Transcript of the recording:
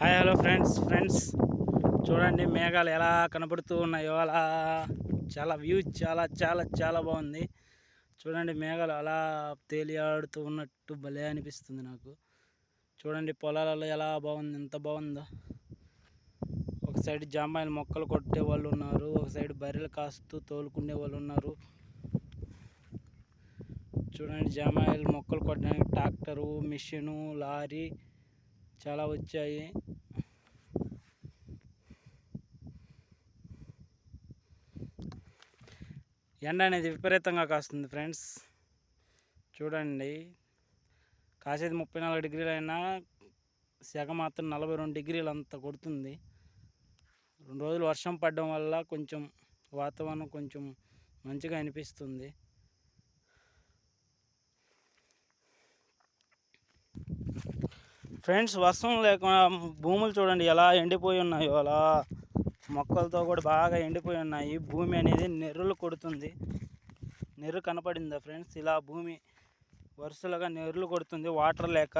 Hi hello friends చూడండి మేఘాలు ఎలా కనపడుతూ ఉన్నాయో అలా చాలా వ్యూ చాలా చాలా చాలా బాగుంది. చూడండి మేఘాలు అలా తేలియాడుతూ ఉన్నట్టు భలే అనిపిస్తుంది నాకు. చూడండి పొలాలలో ఎలా బాగుంది, ఎంత బాగుందో. ఒక సైడ్ జామాయిల మొక్కలు కొట్టే వాళ్ళు ఉన్నారు, ఒక సైడ్ బర్రెలు కాస్తూ తోలుకునే వాళ్ళు ఉన్నారు. చూడండి జామాయిల మొక్కలు కొట్టడానికి ట్రాక్టరు, మిషను, లారీ చాలా వచ్చాయి. ఎండ అనేది విపరీతంగా కాస్తుంది ఫ్రెండ్స్. చూడండి కాసేది 34 డిగ్రీలు అయినా సెగ మాత్రం 42 డిగ్రీలు అంత కొడుతుంది. 2 రోజులు వర్షం పడడం వల్ల కొంచెం వాతావరణం కొంచెం మంచిగా అనిపిస్తుంది. ఫ్రెండ్స్ వర్షం లేకుండా భూములు చూడండి ఎలా ఎండిపోయి ఉన్నాయో, అలా మొక్కలతో కూడా బాగా ఎండిపోయి ఉన్నాయి. భూమి అనేది నెర్రులు కొడుతుంది. నెర్రు కనపడిందా ఫ్రెండ్స్? ఇలా భూమి వరుసలుగా నెర్రులు కొడుతుంది వాటర్ లేక.